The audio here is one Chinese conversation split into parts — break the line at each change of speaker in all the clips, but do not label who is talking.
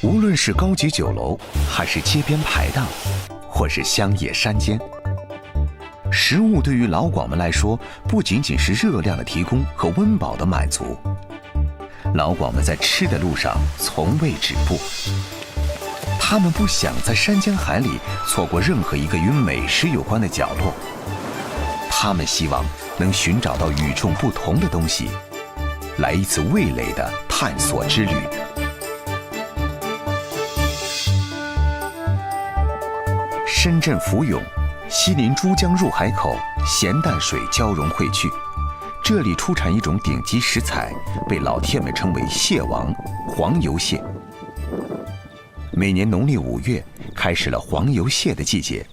无论是高级酒楼，还是街边排档，或是乡野山间，食物对于老广们来说，不仅仅是热量的提供和温饱的满足。老广们在吃的路上从未止步，他们不想在山间海里错过任何一个与美食有关的角落，他们希望能寻找到与众不同的东西，来一次味蕾的探索之旅。深圳福永，西临珠江入海口，咸淡水交融汇聚。这里出产一种顶级食材，被老铁们称为蟹王——黄油蟹。每年农历5月，开始了黄油蟹的季节。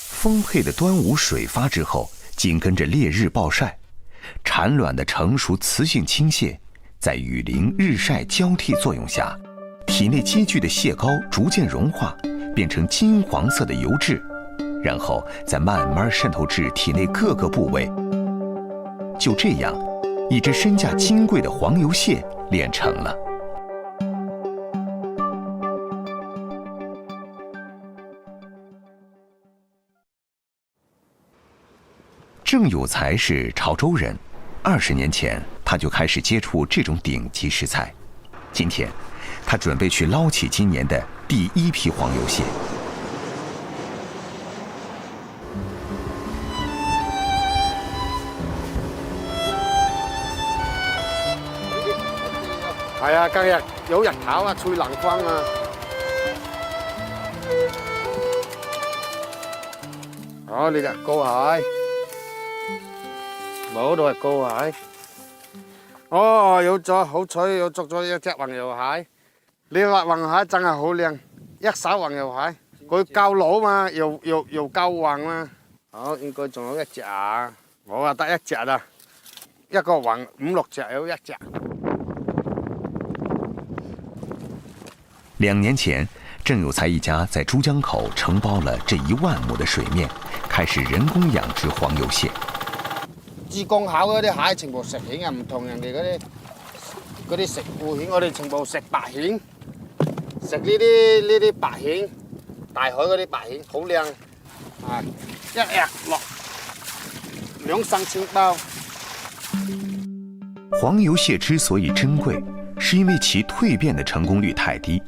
丰沛的端午水发之后，紧跟着烈日暴晒，产卵的成熟雌性青蟹，在雨淋、日晒交替作用下，体内积聚的蟹膏逐渐融化，变成金黄色的油质，然后再慢慢渗透至体内各个部位。就这样，一只身价金贵的黄油蟹炼成了。郑有才是潮州人，20年前他就开始接触这种顶级食材。今天，他准备去捞起今年的第1批黄油蟹。
係啊，今日有日頭啊，吹冷風啊。哦，呢隻高蟹，冇都係高蟹。哦，有咗好彩，有捉咗一隻黃油蟹。你話黃蟹真係好靚，一手黃油蟹，佢夠老嘛，又夠黃嘛。好，應該仲有一隻啊，我話得一隻啦，一個黃5、6隻有一隻。
2年前，郑有才一家在珠江口承包了这1万亩的水面，开始人工养殖黃油蟹。
珠江口嗰啲蟹全部食蜆啊，唔同人哋嗰啲食腐蜆，我哋全部食白蜆，食呢啲白蜆，大海嗰啲白蜆好靚，啊，一日落2、3千包。
黃油蟹之所以珍貴，是因為其蛻變的成功率太低。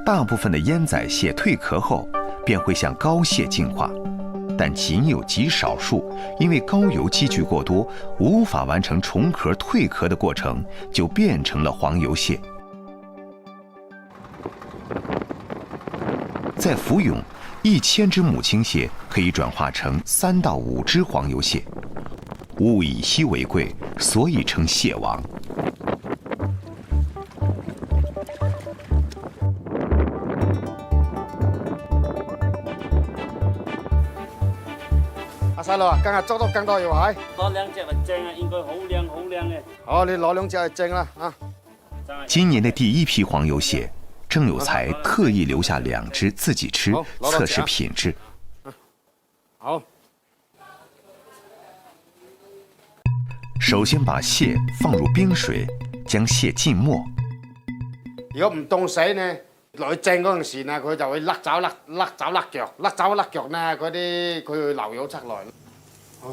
大部分的烟仔蟹蜕壳后便会向膏蟹进化，但仅有极少数因为膏油积聚过多，无法完成重壳蜕壳的过程，就变成了黄油蟹。在福永，1000只母青蟹可以转化成3到5只黄油蟹。物以稀为贵，所以称蟹王。
細路啊，今日捉到更多油蟹，
攞2隻嚟蒸啊，應該好靚嘅。
好，你攞2隻嚟蒸啦啊！
今年的第1批黃油蟹，郑有才特意留下2只自己吃，测试品质。
好，
首先把蟹放入冰水，將蟹浸沒。
如果唔凍死呢？落去蒸嗰陣時呢，佢就會甩爪甩腳呢，佢會流油出來。好，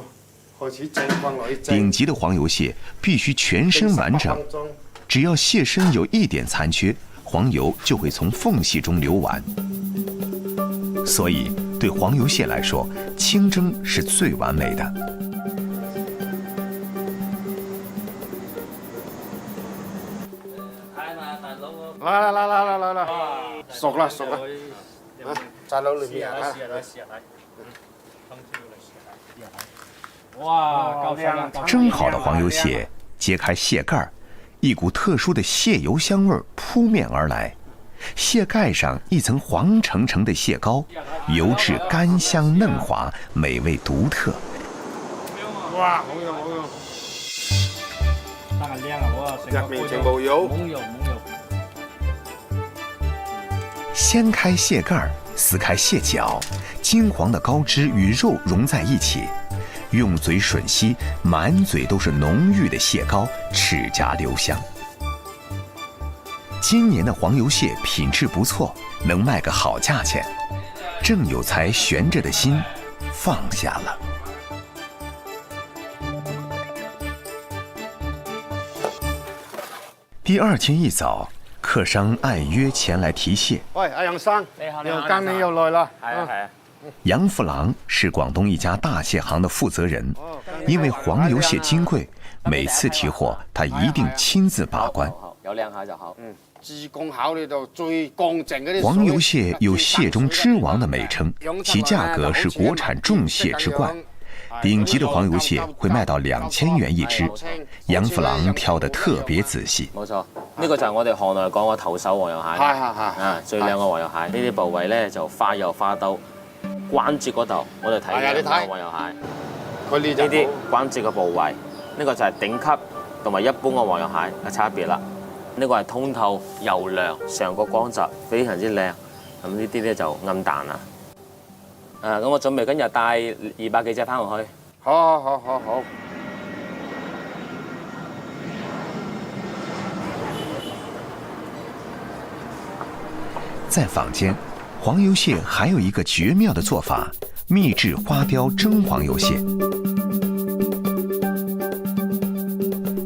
開始蒸，放落去蒸。
頂級的黃油蟹必須全身完整，只要蟹身有一點殘缺，黃油就會從縫隙中流完。所以對黃油蟹來說，清蒸是最完美的。
來，熟了，啊，在爐裏面啊。
哇，夠香啊！
蒸好的黃油蟹，揭開蟹蓋，一股特殊的蟹油香味撲面而來。蟹蓋上一層黃澄澄的蟹膏，油質甘香嫩滑，美味獨特。
哇，好用！
得係靚啊！好啊，
入面全部油。
冇油。
掀開蟹蓋，撕開蟹腳，金黃的膏汁與肉融在一起，用嘴吮吸，满嘴都是浓郁的蟹膏，齿颊留香。今年的黄油蟹品质不错，能卖个好价钱。郑有才悬着的心放下了。第二天一早，客商按约前来提蟹。
喂，阿楊生，
你好，
今年又來啦。
係啊。
杨福郎是广东一家大蟹行的负责人，因为黄油蟹金贵，每次提货他一定亲自把关。
有靚蟹就好。
自貢考慮到最乾淨嗰啲。
黃油蟹有蟹中之王的美稱，其價格是國產重蟹之冠。頂級的黃油蟹會賣到2000元一隻，楊福郎挑得特別仔細。
冇錯，呢個就係我哋行內講嘅頭手黃油蟹。係最靚嘅黃油蟹。呢啲部位咧就花有花刀，關節嗰度我哋睇嘅黃油蟹。佢呢啲關節嘅部位，呢個就係頂級同埋一般嘅黃油蟹嘅差別啦。呢個係通透油亮，上個光澤非常之靚。咁呢啲咧就暗淡啦。咁我準備今日帶200幾隻翻落去。
好。
在坊間，黃油蟹還有一個絕妙的做法——秘製花雕蒸黃油蟹。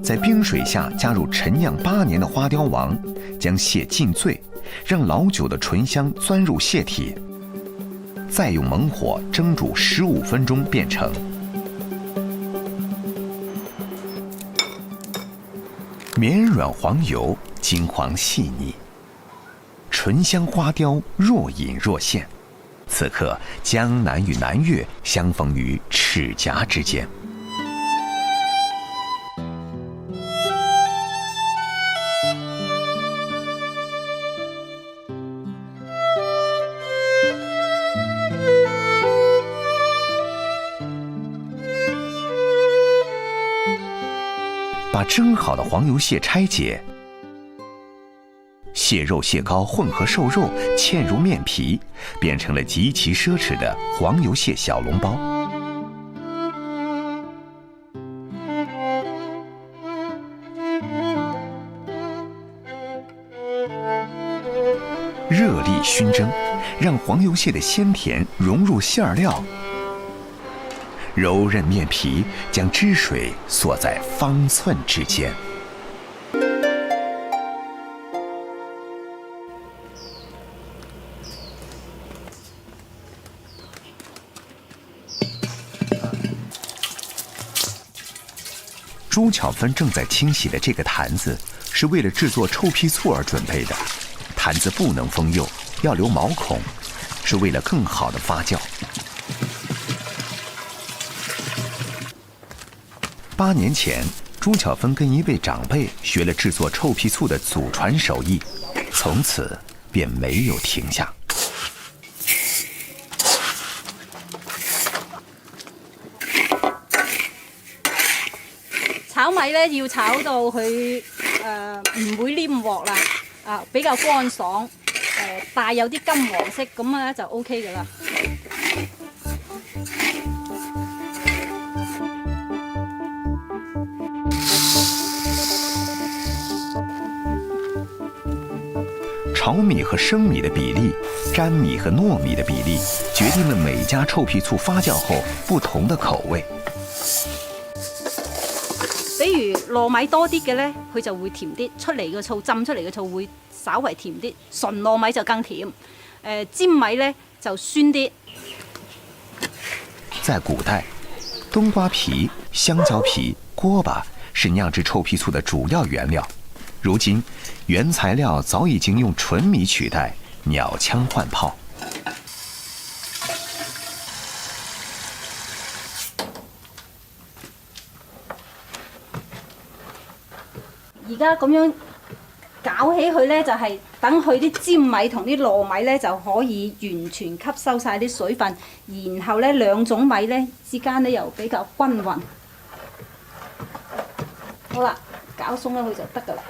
在冰水下加入陳釀8年的花雕王，將蟹浸醉，讓老酒的醇香鑽入蟹體，再用猛火蒸煮15分鐘變成。綿軟黃油，金黃細膩，醇香花雕若隱若現。此刻江南與南粵相逢於齒頰之間。把蒸好的黃油蟹拆解，蟹肉蟹膏混合瘦肉嵌入面皮，變成了極其奢侈的黃油蟹小籠包。熱力燻蒸，讓黃油蟹的鮮甜融入餡料。柔韌面皮將汁水鎖在方寸之間。朱巧芬正在清洗的這個壇子，是為了製作臭屁醋而準備的。壇子不能封釉，要留毛孔，是為了更好的發酵。8年前，朱巧芬跟一位長輩學了製作臭屁醋的祖傳手藝，從此便沒有停下。
炒米咧要炒到佢唔會黏鑊啦，比較乾爽，帶有啲金黃色咁咧就 OK 噶啦。
炒米和生米的比例，粘米和糯米的比例，決定了每家臭屁醋發酵後不同的口味。
比如糯米多啲嘅咧，佢就會甜啲，出嚟嘅醋浸出嚟嘅醋會稍為甜啲。純糯米就更甜，尖米咧就酸啲。
在古代，冬瓜皮、香蕉皮、鍋巴是釀製臭屁醋的主要原料。如今，原材料早已經用純米取代，鳥槍換炮。
而家咁樣搞起佢咧，就係等佢啲尖米同啲糯米咧就可以完全吸收晒啲水分，然後咧兩種米咧之間咧又比較均勻。好啦，搞鬆咗佢就得㗎啦。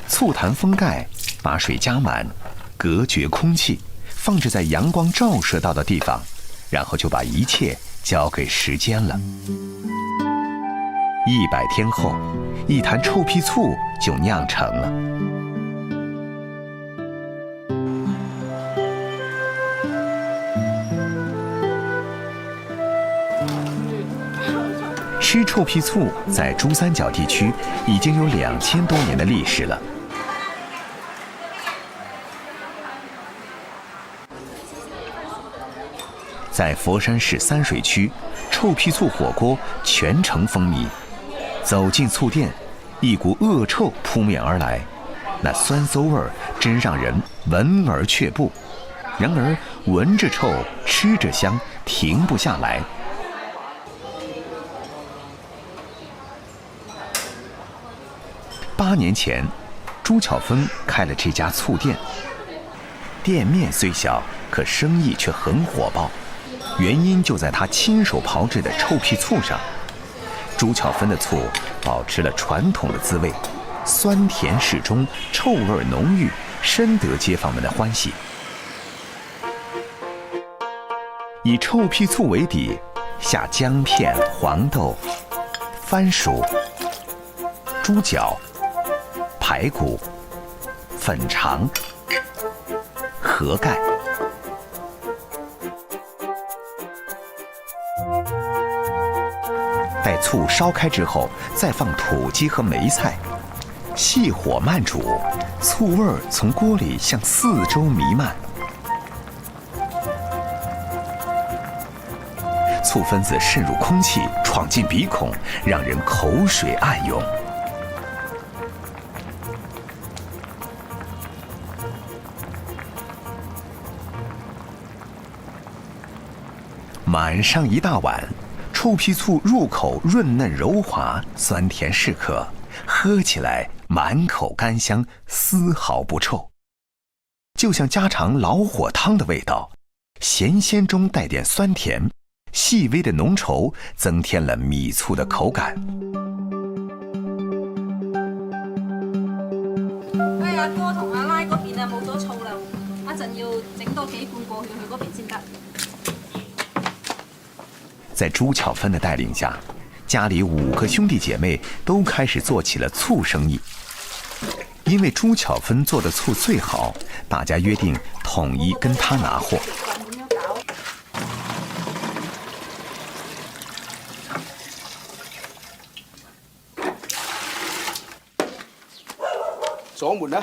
醋壇封蓋，把水加滿，隔絕空氣，放置在阳光照射到的地方，然后就把一切交给时间了。100天后，一坛臭屁醋就酿成了。吃臭屁醋在珠三角地区已经有2000多年的历史了。在佛山市三水区，臭屁醋火锅全城风靡。走进醋店，一股恶臭扑面而来，那酸馊味儿真让人闻而却步。然而闻着臭，吃着香，停不下来。8年前，朱巧芬开了这家醋店。店面虽小，可生意却很火爆，原因就在她亲手炮制的臭屁醋上。朱巧芬的醋保持了传统的滋味，酸甜适中，臭味浓郁，深得街坊们的欢喜。以臭屁醋为底，下姜片、黄豆、番薯、猪脚、排骨、粉肠、盒盖。待醋烧开之后，再放土鸡和梅菜，细火慢煮，醋味儿从锅里向四周弥漫。醋分子渗入空气，闯进鼻孔，让人口水暗涌。满上一大碗。臭屁醋入口润嫩柔滑，酸甜适可，喝起来满口甘香，丝毫不臭，就像家常老火汤的味道，咸鲜中带点酸甜，细微的浓稠增添了米醋的口感。
喂，阿哥同阿拉嗰邊啊冇咗醋啦，一陣要整多幾罐過去佢嗰邊先得。
在朱巧芬的带领下，家里5个兄弟姐妹都开始做起了醋生意。因为朱巧芬做的醋最好，大家约定统一跟她拿货。
鎖門啦！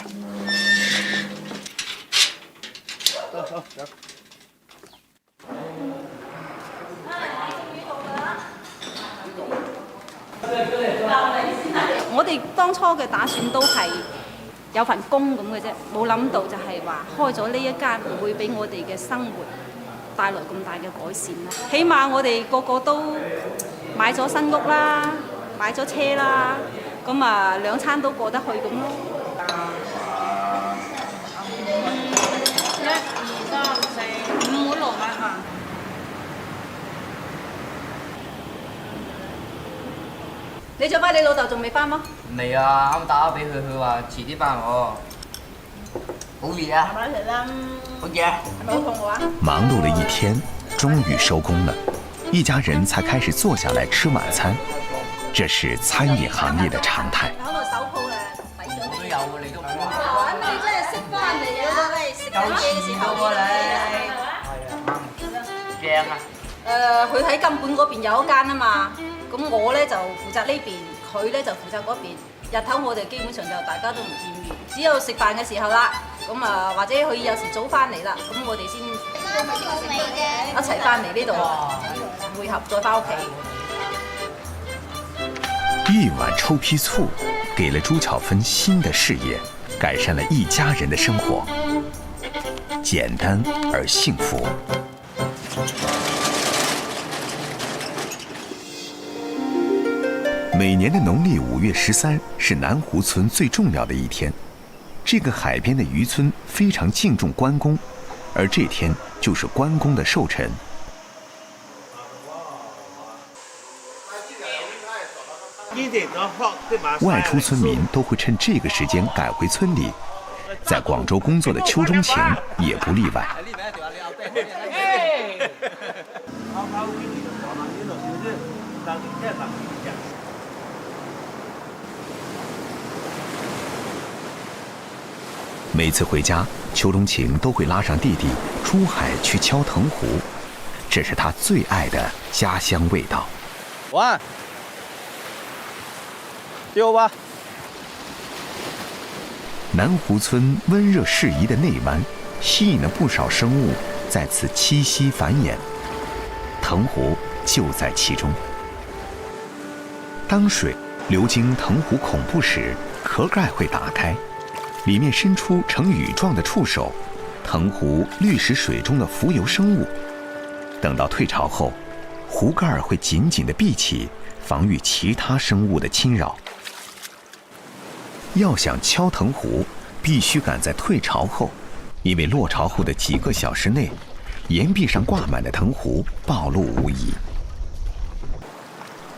我哋當初嘅打算都係有份工咁嘅啫，冇諗到就係話開咗呢一間會俾我哋嘅生活帶來咁大嘅改善啦。起碼我哋個個都買咗新屋啦，買咗車啦，咁啊2餐都過得去咁咯。1、2、3、4、5碗糯米飯。你做咩？你老豆仲未翻嗎？
未啊，啱打俾佢，佢話遲啲翻喎。好熱啊！慢慢食啦。好熱。係咪好肚餓啊？
忙碌了一天，终于收工了，一家人才开始坐下来吃晚餐。这是餐饮行业的常态。
攞個手鋪咧，抵咗。
我都有喎，你都唔講。
咁你真係識翻嚟啊！喂，食緊嘢嘅時候喎你。
正啊！
佢喺金本嗰邊有一間啊嘛。咁我咧就負責呢邊，佢咧就負責嗰邊。日頭我哋基本上就大家都唔見面，只有食飯嘅時候啦。咁啊，或者佢有時早翻嚟啦，咁我哋先一齊翻嚟呢度會合，再翻屋企。
一碗臭屁醋，给了朱巧芬新的事业，改善了一家人的生活，简单而幸福。每年的农历5月13是南湖村最重要的一天。这个海边的渔村非常敬重关公，而这天就是关公的寿辰。外出村民都会趁这个时间赶回村里，在广州工作的邱中情也不例外。每次回家，邱钟情都会拉上弟弟出海去敲藤壶，这是他最爱的家乡味道。
完，丢吧。
南湖村温热适宜的内湾，吸引了不少生物在此栖息繁衍，藤壶就在其中。当水流经藤壶孔部时，壳盖会打开，里面伸出呈羽状的触手，藤壶滤食水中的浮游生物。等到退潮后，壶盖会紧紧地闭起，防御其他生物的侵扰。要想敲藤壶，必须赶在退潮后，因为落潮后的几个小时内，岩壁上挂满的藤壶暴露无遗。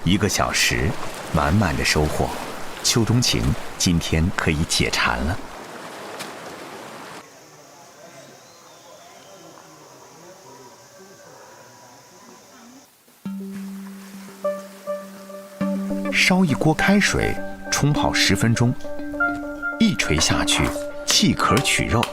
1个小时，满满的收获，邱钟情今天可以解馋了。烧一锅开水，冲泡10分钟，一锤下去，弃壳取肉。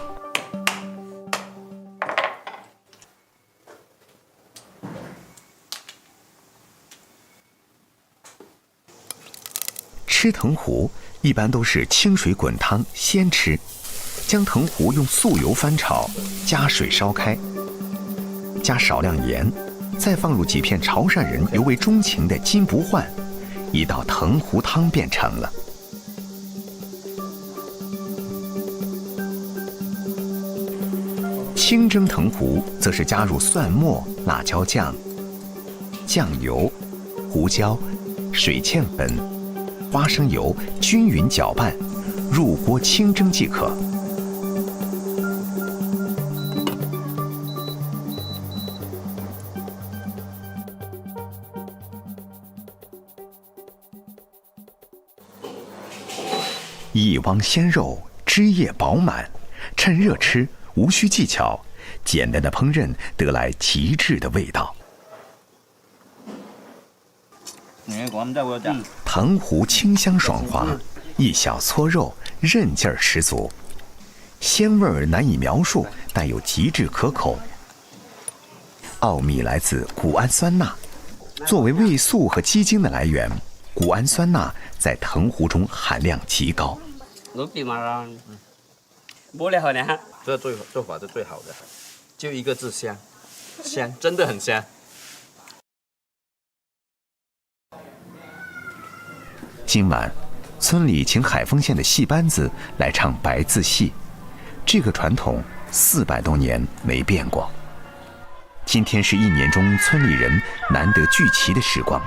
吃藤壶一般都是清水滚汤先吃，将藤壶用素油翻炒，加水烧开，加少量盐，再放入几片潮汕人尤为钟情的金不换，一道藤壶汤便成了。清蒸藤壶则是加入蒜末、辣椒酱、酱油、胡椒、水芡粉、花生油均匀搅拌，入锅清蒸即可。一汪鲜肉，汁液饱满，趁热吃，无需技巧，简单的烹饪得来极致的味道。藤壶清香爽滑，一小撮肉，韧劲儿十足，鲜味儿难以描述，但又极致可口。奥秘来自谷氨酸钠，作为味素和鸡精的来源，谷氨酸钠在藤壶中含量极高。
这做法是最好的，就1个字香，香，真的很香。
今晚，村里请海丰县的戏班子来唱白字戏，这个传统400多年没变过。今天是1年中村里人难得聚齐的时光。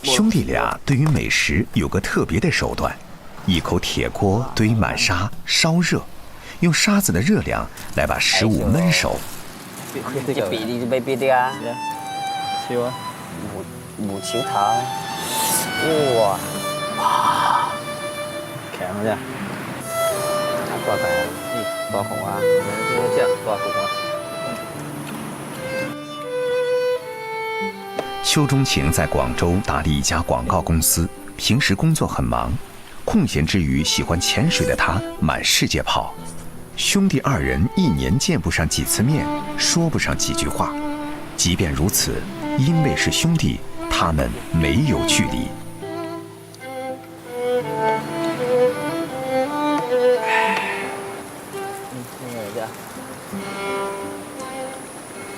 兄弟俩对于美食有个特别的手段，一口铁锅堆满沙烧热，用沙子的热量来把食物焖熟。
这比例就被别的啊，
燒啊，
冇潮頭，哇，
強啊真係，
多大啊？多紅啊？
這多紅啊！
邱钟情在广州打理一家广告公司，平时工作很忙，空闲之余喜欢潜水的他满世界跑。兄弟2人1年见不上几次面，说不上几句话。即便如此，因为是兄弟，他们没有距离。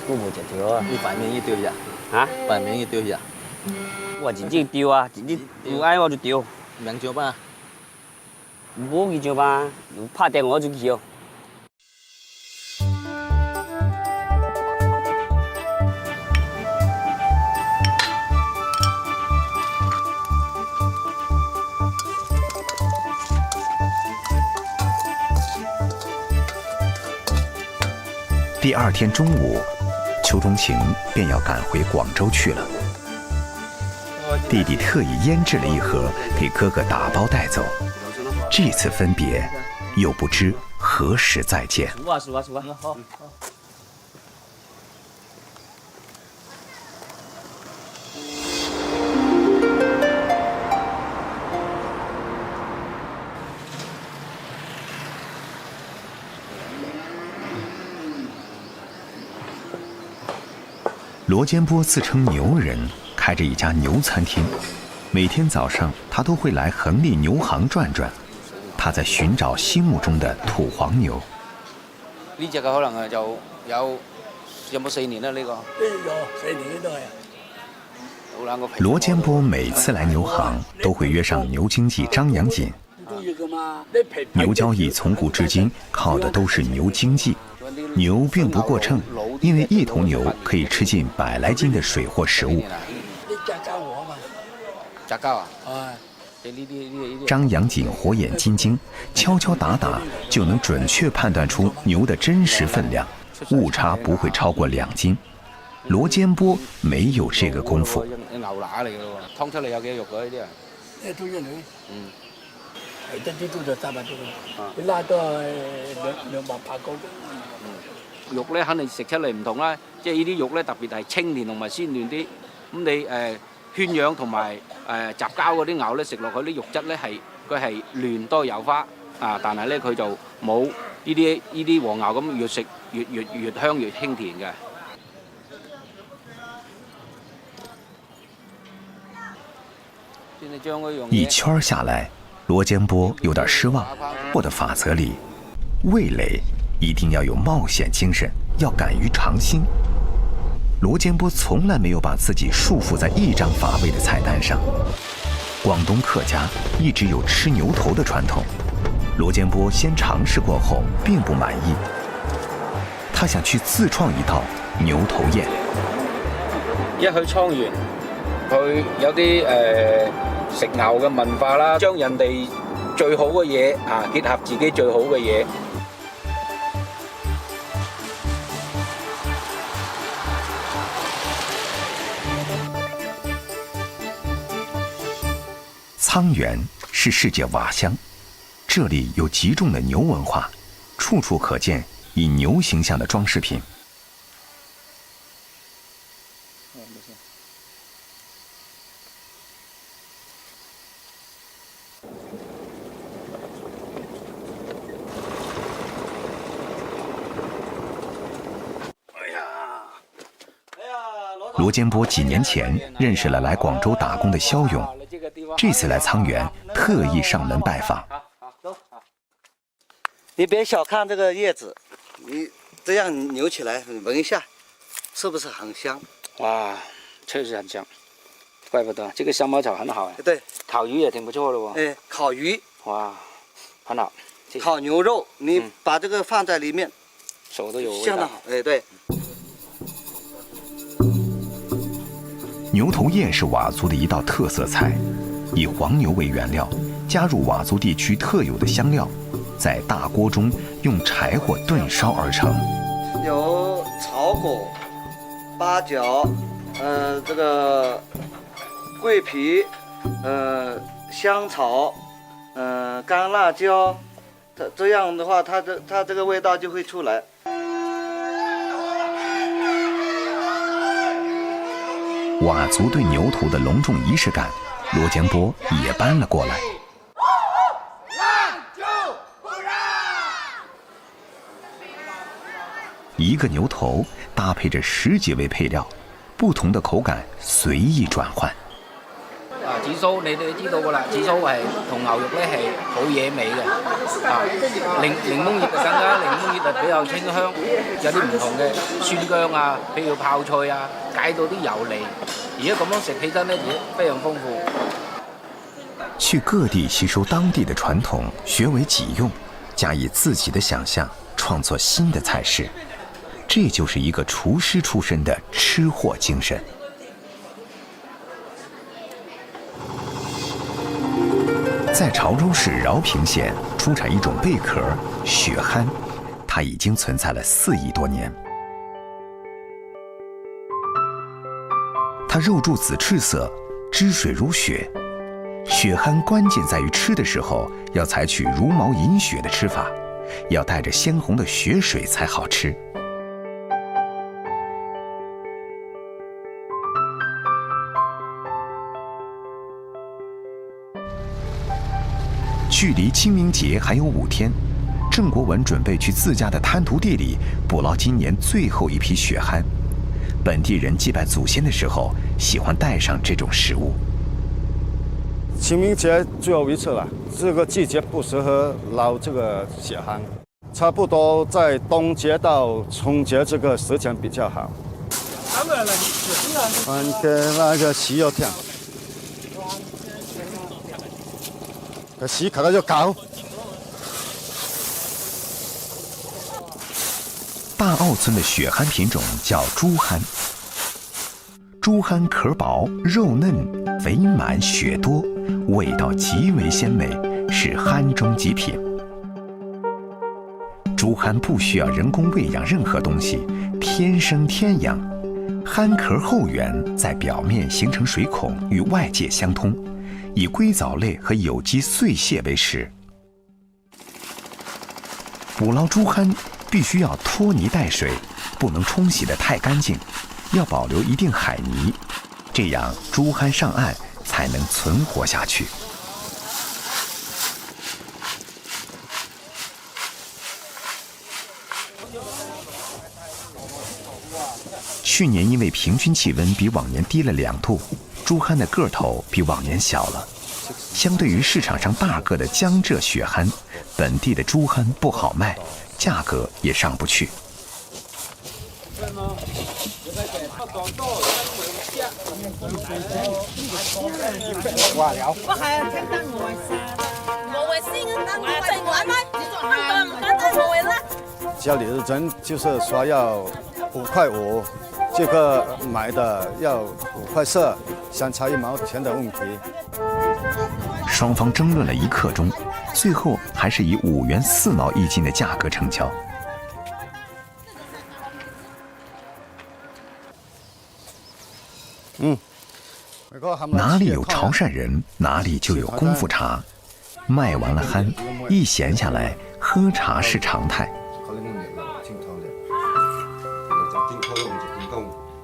都冇隻條啊！
你反面一丟一下，
啊？
反面一丟一下，
我自己丟啊，自己唔挨我就丟。
兩腳吧。
冇見咗吧？怕掟我就叫。
第二天中午，邱钟情便要赶回广州去了。弟弟特意腌制了一盒给哥哥打包带走。这次分别，又不知何时再见。
數啊！好。
罗坚波自称牛人，开着一家牛餐厅。每天早上，他都会来恒利牛行转转。他在寻找心目中的土黄牛。
呢只嘅可能就有冇4年啦？呢個
有4年都係。
羅堅波每次來牛行，都會約上牛經紀張陽錦。牛交易從古至今靠的都是牛經濟。牛並不過秤，因為一頭牛可以吃進100來斤的水貨食物。
雜交啊！
張陽錦火眼金睛，敲敲打打就能準確判斷出牛的真實分量，誤差不會超過2斤。羅堅波沒有這個功夫。
牛乸嚟嘅咯，劏出嚟有幾多肉㗎？呢啲啊？
一都一兩。係得啲都就300多啦。你拉都係200-800個。
肉咧肯定食出嚟唔同啦，即係呢啲肉咧特別係清嫩同埋鮮嫩啲。咁你圈養同埋雜交嗰啲牛咧食落去啲肉質咧佢係嫩多油花啊，但係咧佢就冇呢啲和牛咁越食越香越輕甜嘅。
一圈下來，羅堅波有點失望。我的法則裡，味蕾一定要有冒險精神，要敢於嘗新。羅堅波從來沒有把自己束縛在一張法味的菜單上。廣東客家一直有吃牛頭的傳統，羅堅波先嘗試過後並不滿意，他想去自創一道牛頭宴。
一去倉園，佢有啲食牛嘅文化啦，將人哋最好嘅嘢啊結合自己最好嘅嘢。
沧源是世界瓦鄉，這裡有極重的牛文化，處處可見以牛形象的裝飾品。羅堅波幾年前認識了來廣州打工的肖勇，這次來滄源特意上門拜訪。
你別小看這個葉子，你這樣扭起來聞一下，是不是很香？
哇，確實很香，怪不得這個香茅草很好哎。
對，
烤魚也挺不錯的哦。
哎，烤魚，
哇，很好。
烤牛肉，你把這個放在裡面，
手都有味道。
相當好，哎，對。
牛頭宴是佤族的一道特色菜，以黃牛為原料，加入佤族地區特有的香料，在大鍋中用柴火燉燒而成。
有草果、八角，這個桂皮，香草，乾辣椒，這樣的話，它這個味道就會出來。
佤族對牛頭的隆重儀式感，羅堅波也搬了過來。一個牛頭搭配着10幾味配料，不同的口感隨意轉換。
紫蘇你哋知道㗎啦，紫蘇係同牛肉咧係好惹味嘅，檸檬葉就更加，檸檬葉就比較清香，有啲唔同嘅酸薑啊，譬如泡菜啊，解到啲油膩，而家咁樣食起身咧，亦非常豐富。
去各地吸收当地的传统，学为己用，加以自己的想象，创作新的菜式。这就是一个厨师出身的吃货精神。在潮州市饶平县出产一种贝壳雪蚶，它已经存在了4亿多年。它肉柱子赤色，汁水如雪。雪蚶关键在于吃的时候要采取茹毛饮血的吃法，要带着鲜红的血水才好吃。距离清明节还有5天，郑国文准备去自家的滩涂地里捕捞今年最后一批雪蚶。本地人祭拜祖先的时候，喜欢带上这种食物。
清明节最后一次了，这个季节不适合捞这个雪蚶，差不多在冬节到春节这个时间比较好。放个那个豉油酱，个豉看到就高。
大澳村的雪蚶品种叫珠蚶。珠蚶壳薄、肉嫩、肥满、血多，味道极为鲜美，是蚶中极品。珠蚶不需要人工喂养任何东西，天生天养。蚶壳后缘在表面形成水孔，与外界相通，以硅藻类和有机碎屑为食。捕捞珠蚶必须要拖泥带水，不能冲洗得太干净，要保留一定海泥，这样珠蚶上岸才能存活下去。去年因为平均气温比往年低了2度，珠蚶的个头比往年小了。相对于市场上大个的江浙雪蚶，本地的珠蚶不好卖，价格也上不去。
家里的人就是说要5块5，这个买的要5块4，相差1毛钱的问题。
双方争论了1刻钟，最后还是以5元4毛1斤的价格成交。哪里有潮汕人，哪里就有功夫茶。卖完了蚶，一闲下来，喝茶是常态。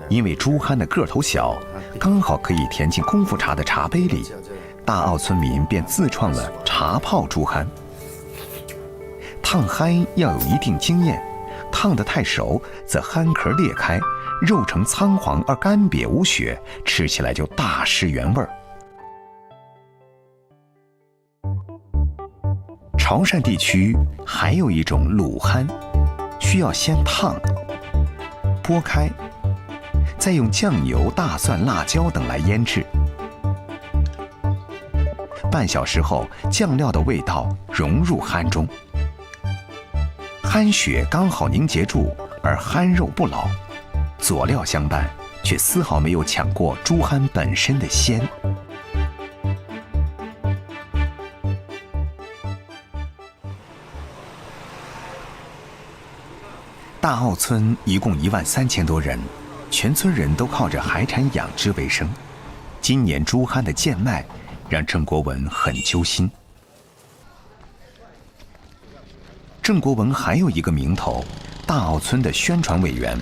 因为珠蚶的个头小，刚好可以填进功夫茶的茶杯里，大澳村民便自创了茶泡珠蚶。烫蚶要有一定经验，烫得太熟，则蚶壳裂开，肉呈苍黄而干瘪无血，吃起来就大失原味儿。潮汕地区还有一种卤蚶，需要先烫、剥开，再用酱油、大蒜、辣椒等来腌制。半小时后，酱料的味道融入蚶中，蚶血刚好凝结住，而蚶肉不老，佐料相伴，却丝毫没有抢过珠蚶本身的鲜。大澳村一共13000多人，全村人都靠着海产养殖为生。今年珠蚶的贱卖，让郑国文很揪心。郑国文还有一个名头，大澳村的宣传委员。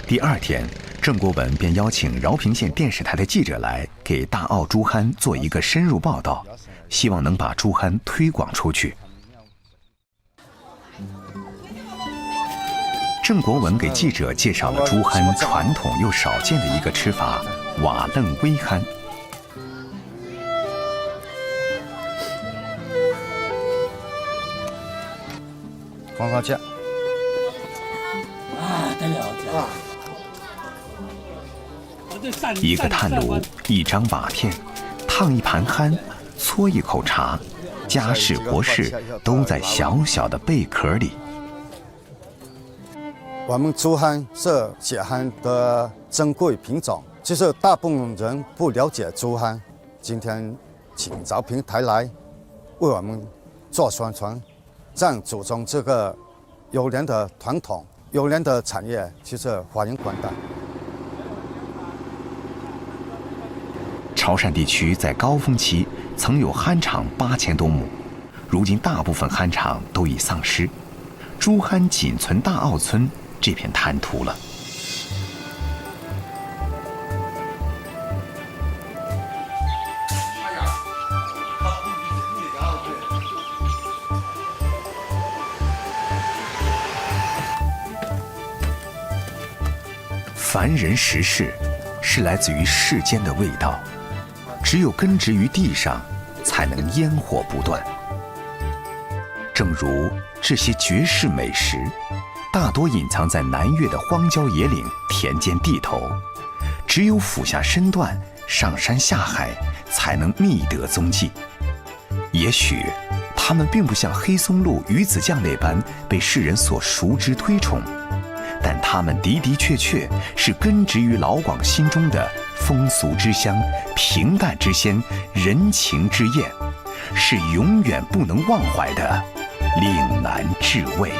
第2天，郑国文便邀请饶平县电视台的记者来给大澳珠蚶做一个深入报道，希望能把珠蚶推广出去。郑国文给记者介绍了珠蚶传统又少见的一个吃法——瓦楞煨蚶。
黄花酱。
得了
一个炭炉，一张瓦片，烫一盘蚶，搓一口茶，家事国事都在小小的贝壳里。
我们竹菡是血菡的珍贵品种，其实大部分人不了解竹菡。今天请赵平台来为我们做宣传，让祖宗这个优良的传统、优良的产业，其实发扬光大。
潮汕地区在高峰期曾有菡场8000多亩，如今大部分菡场都已丧失，竹菡仅存大澳村这片滩涂了。凡人识事，是来自于世间的味道，只有根植于地上，才能烟火不断。正如这些绝世美食，大多隐藏在南越的荒郊野岭、田间地头，只有俯下身段、上山下海，才能觅得踪迹。也许它们并不像黑松露、鱼子酱那般被世人所熟知推崇，但它们的的确确是根植于老广心中的风俗之乡、平淡之鲜、人情之宴，是永远不能忘怀的岭南至味。